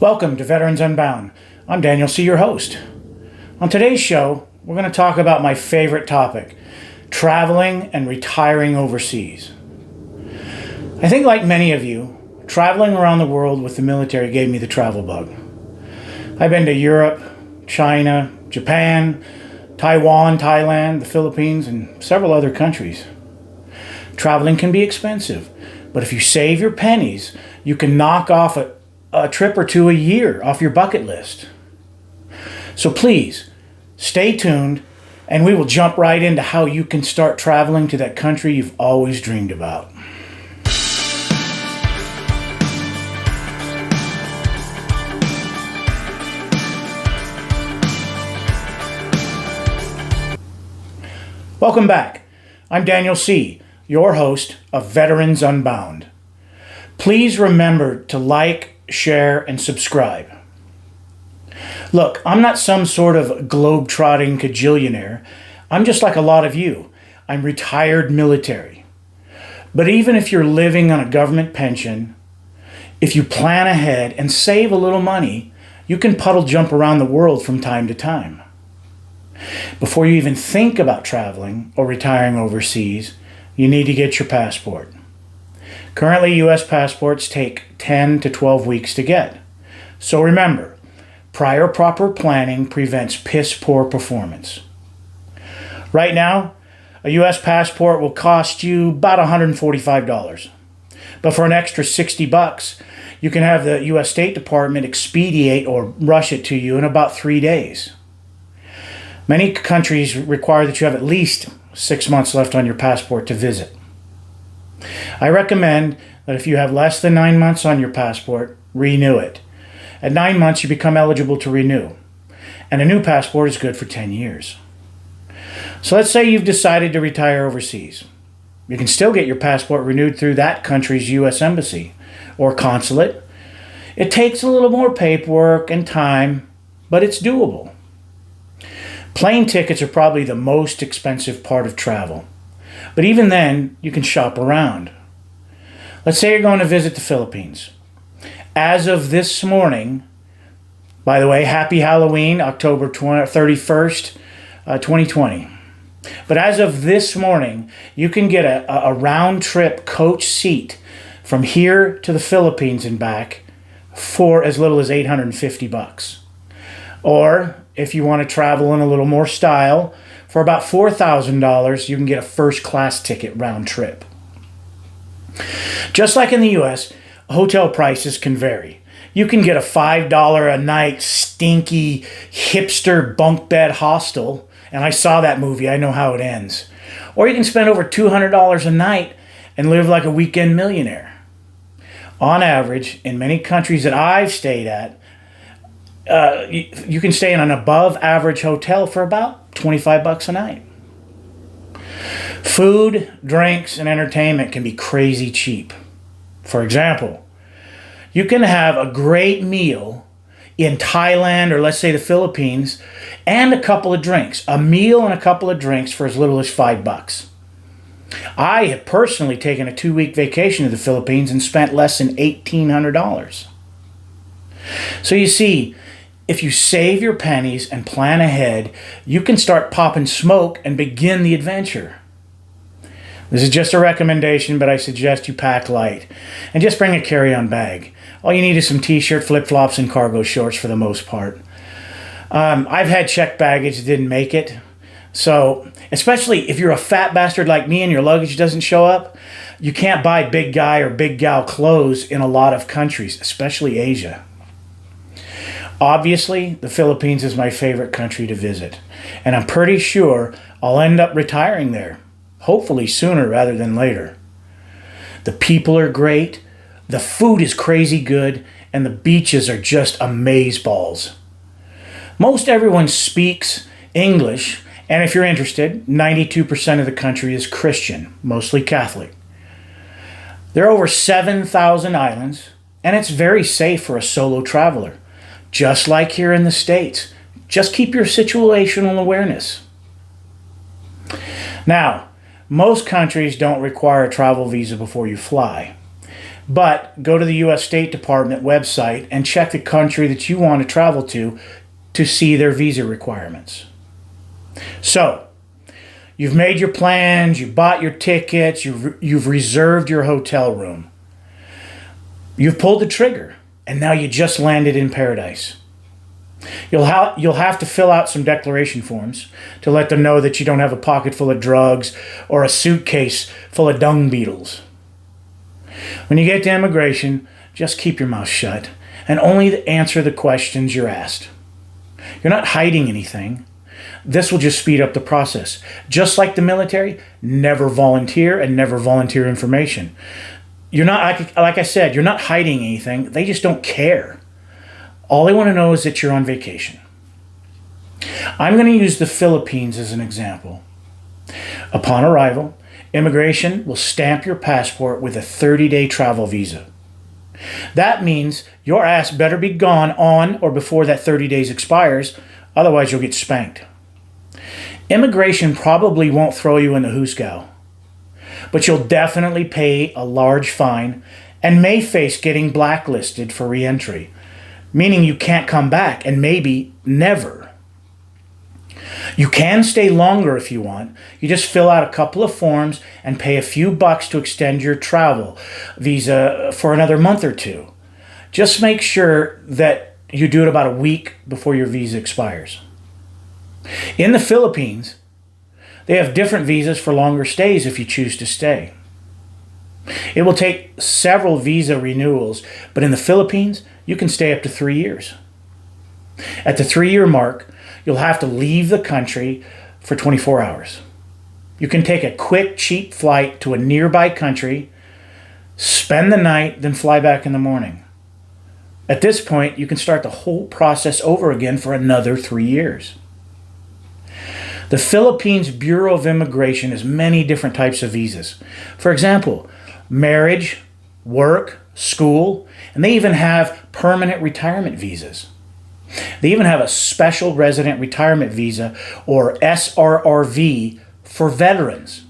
Welcome to Veterans Unbound. I'm Daniel C., your host. On today's show, we're going to talk about my favorite topic, traveling and retiring overseas. I think like many of you, traveling around the world with the military gave me the travel bug. I've been to Europe, China, Japan, Taiwan, Thailand, the Philippines, and several other countries. Traveling can be expensive, but if you save your pennies, you can knock off a trip or two a year off your bucket list. So please, stay tuned, and we will jump right into how you can start traveling to that country you've always dreamed about. Welcome back. I'm Daniel C., your host of Veterans Unbound. Please remember to like, share, and subscribe. Look, I'm not some sort of globe-trotting cajillionaire. I'm just like a lot of you. I'm retired military. But even if you're living on a government pension, if you plan ahead and save a little money, you can puddle jump around the world from time to time. Before you even think about traveling or retiring overseas, you need to get your passport. Currently, U.S. passports take 10 to 12 weeks to get. So remember, prior proper planning prevents piss-poor performance. Right now, a U.S. passport will cost you about $145. But for an extra $60, you can have the U.S. State Department expedite or rush it to you in about 3 days. Many countries require that you have at least 6 months left on your passport to visit. I recommend that if you have less than 9 months on your passport, renew it. At 9 months, you become eligible to renew, and a new passport is good for 10 years. So let's say you've decided to retire overseas. You can still get your passport renewed through that country's U.S. embassy or consulate. It takes a little more paperwork and time, but it's doable. Plane tickets are probably the most expensive part of travel. But even then, you can shop around. Let's say you're going to visit the Philippines. As of this morning, by the way, happy Halloween, October 31st, 2020. But as of this morning, you can get a round-trip coach seat from here to the Philippines and back for as little as $850. Or, if you want to travel in a little more style, for about $4,000, you can get a first-class ticket round trip. Just like in the U.S., hotel prices can vary. You can get a $5 a night stinky hipster bunk bed hostel, and I saw that movie, I know how it ends. Or you can spend over $200 a night and live like a weekend millionaire. On average, in many countries that I've stayed at, you can stay in an above-average hotel for about $25 a night. Food, drinks, and entertainment can be crazy cheap. For example, you can have a great meal in Thailand or let's say the Philippines and a couple of drinks. A meal and a couple of drinks for as little as $5. I have personally taken a 2-week vacation to the Philippines and spent less than $1,800. So you see, if you save your pennies and plan ahead, you can start popping smoke and begin the adventure. This is just a recommendation, but I suggest you pack light and just bring a carry-on bag. All you need is some t-shirt, flip-flops, and cargo shorts for the most part. I've had checked baggage that didn't make it. So, especially if you're a fat bastard like me and your luggage doesn't show up, you can't buy big guy or big gal clothes in a lot of countries, especially Asia. Obviously, the Philippines is my favorite country to visit, and I'm pretty sure I'll end up retiring there, hopefully sooner rather than later. The people are great, the food is crazy good, and the beaches are just amazeballs. Most everyone speaks English, and if you're interested, 92% of the country is Christian, mostly Catholic. There are over 7,000 islands, and it's very safe for a solo traveler. Just like here in the States. Just keep your situational awareness. Now, most countries don't require a travel visa before you fly. But go to the U.S. State Department website and check the country that you want to travel to see their visa requirements. So, you've made your plans, you've bought your tickets, you've reserved your hotel room. You've pulled the trigger, and now you just landed in paradise. You'll have to fill out some declaration forms to let them know that you don't have a pocket full of drugs or a suitcase full of dung beetles. When you get to immigration, just keep your mouth shut and only answer the questions you're asked. You're not hiding anything. This will just speed up the process. Just like the military, never volunteer and never volunteer information. You're not, like I said, you're not hiding anything. They just don't care. All they want to know is that you're on vacation. I'm going to use the Philippines as an example. Upon arrival, immigration will stamp your passport with a 30-day travel visa. That means your ass better be gone on or before that 30 days expires, otherwise you'll get spanked. Immigration probably won't throw you in the hoosegow, but you'll definitely pay a large fine and may face getting blacklisted for re-entry, meaning you can't come back and maybe never. You can stay longer if you want. You just fill out a couple of forms and pay a few bucks to extend your travel visa for another month or two. Just make sure that you do it about a week before your visa expires. In the Philippines, they have different visas for longer stays if you choose to stay. It will take several visa renewals, but in the Philippines, you can stay up to 3 years. At the 3-year mark, you'll have to leave the country for 24 hours. You can take a quick, cheap flight to a nearby country, spend the night, then fly back in the morning. At this point, you can start the whole process over again for another 3 years. The Philippines Bureau of Immigration has many different types of visas. For example, marriage, work, school, and they even have permanent retirement visas. They even have a special resident retirement visa, or SRRV, for veterans.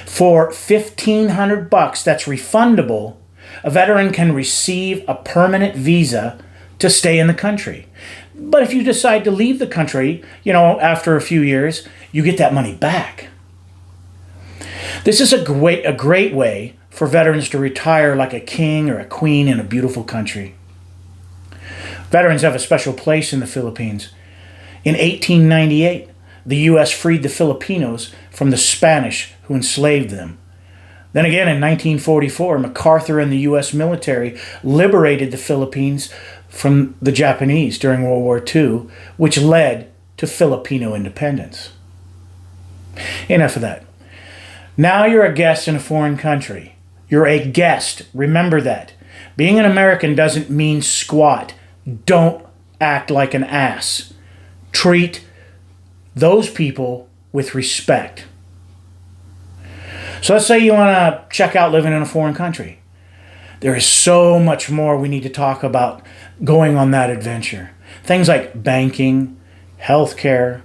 For $1,500 that's refundable, a veteran can receive a permanent visa to stay in the country. But if you decide to leave the country, after a few years, you get that money back. This is a great way for veterans to retire like a king or a queen in a beautiful country. Veterans have a special place in the Philippines. In 1898, the U.S. freed the Filipinos from the Spanish who enslaved them. Then again, in 1944, MacArthur and the U.S. military liberated the Philippines from the Japanese during World War II, which led to Filipino independence. Enough of that. Now you're a guest in a foreign country. You're a guest. Remember that. Being an American doesn't mean squat. Don't act like an ass. Treat those people with respect. So let's say you want to check out living in a foreign country. There is so much more we need to talk about going on that adventure. Things like banking, healthcare,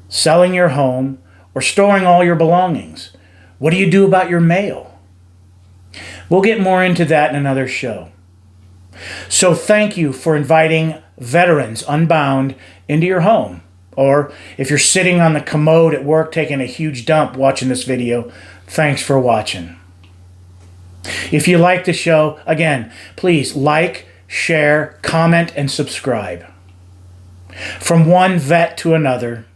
selling your home, or storing all your belongings. What do you do about your mail? We'll get more into that in another show. So thank you for inviting Veterans Unbound into your home. Or if you're sitting on the commode at work taking a huge dump watching this video, thanks for watching. If you like the show, again, please like, share, comment, and subscribe. From one vet to another,